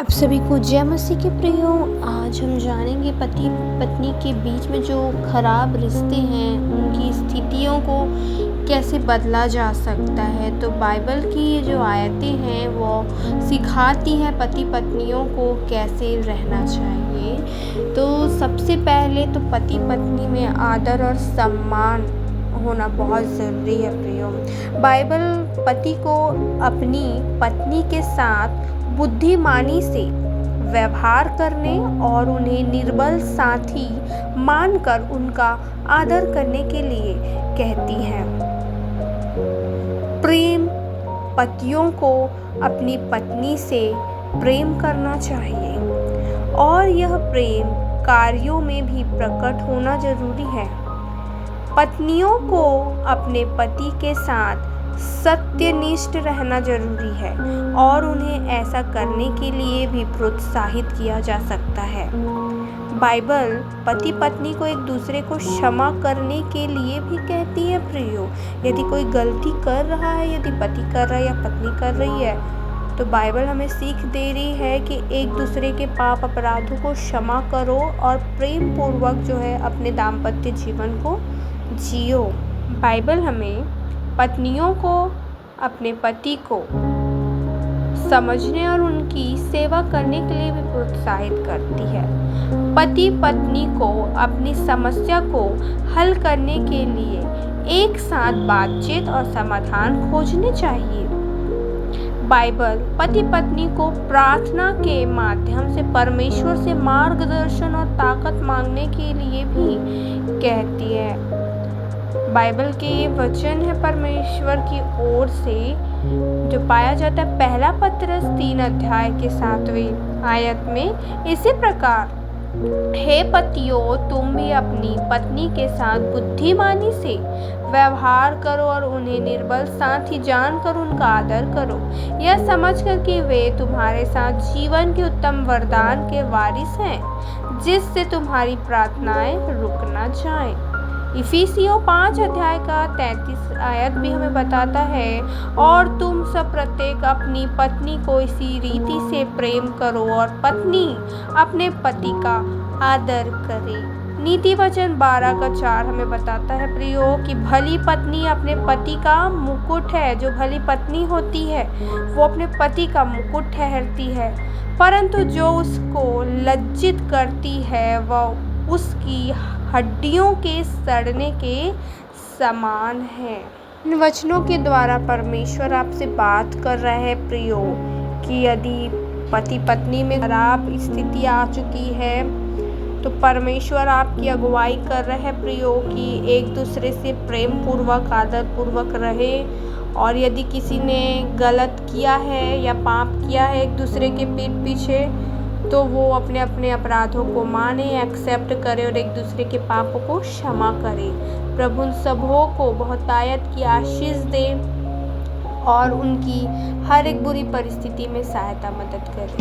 आप सभी को जय मसीह के प्रियो। आज हम जानेंगे पति पत्नी के बीच में जो खराब रिश्ते हैं उनकी स्थितियों को कैसे बदला जा सकता है। तो बाइबल की ये जो आयतें हैं वो सिखाती हैं पति पत्नियों को कैसे रहना चाहिए। तो सबसे पहले तो पति पत्नी में आदर और सम्मान होना बहुत ज़रूरी है प्रियो। बाइबल पति को अपनी पत्नी के साथ बुद्धिमानी से व्यवहार करने और उन्हें निर्बल साथी मानकर उनका आदर करने के लिए कहती है। प्रेम पतियों को अपनी पत्नी से प्रेम करना चाहिए और यह प्रेम कार्यों में भी प्रकट होना जरूरी है। पत्नियों को अपने पति के साथ सत्यनिष्ठ रहना जरूरी है और उन्हें ऐसा करने के लिए भी प्रोत्साहित किया जा सकता है। बाइबल पति पत्नी को एक दूसरे को क्षमा करने के लिए भी कहती है प्रियो। यदि कोई गलती कर रहा है, यदि पति कर रहा है या पत्नी कर रही है, तो बाइबल हमें सीख दे रही है कि एक दूसरे के पाप अपराधों को क्षमा करो और प्रेम पूर्वक जो है अपने दाम्पत्य जीवन को जियो। बाइबल हमें पत्नियों को अपने पति को समझने और उनकी सेवा करने के लिए भी प्रोत्साहित करती है। पति पत्नी को अपनी समस्या को हल करने के लिए एक साथ बातचीत और समाधान खोजने चाहिए। बाइबल पति पत्नी को प्रार्थना के माध्यम से परमेश्वर से मार्गदर्शन और ताकत मांगने के लिए भी कहती है। बाइबल के ये वचन है परमेश्वर की ओर से जो पाया जाता है पहला पत्रस 3 अध्याय के 7वें आयत में इसी प्रकार, हे पतियों, तुम भी अपनी पत्नी के साथ बुद्धिमानी से व्यवहार करो और उन्हें निर्बल साथी जानकर उनका आदर करो, यह समझकर कि वे तुम्हारे साथ जीवन के उत्तम वरदान के वारिस हैं, जिससे तुम्हारी प्रार्थनाएं रुक न जाएं। इफिसियों 5 अध्याय का 33 आयत भी हमें बताता है, और तुम सब प्रत्येक अपनी पत्नी को इसी रीति से प्रेम करो और पत्नी अपने पति का आदर करे। नीति वचन 12 का 4 हमें बताता है प्रियो कि भली पत्नी अपने पति का मुकुट है। जो भली पत्नी होती है वो अपने पति का मुकुट ठहरती है, परंतु जो उसको लज्जित करती है वह उसकी हड्डियों के सड़ने के समान है। इन वचनों के द्वारा परमेश्वर आपसे बात कर रहा है प्रियो कि यदि पति पत्नी में खराब स्थिति आ चुकी है तो परमेश्वर आपकी अगुवाई कर रहे हैं प्रियो कि एक दूसरे से प्रेम पूर्वक आदर पूर्वक रहे, और यदि किसी ने गलत किया है या पाप किया है एक दूसरे के पीठ पीछे तो वो अपने अपने अपराधों को माने, एक्सेप्ट करे और एक दूसरे के पापों को क्षमा करे। प्रभु उन सबों को बहुतायत की आशीष दे और उनकी हर एक बुरी परिस्थिति में सहायता मदद करे।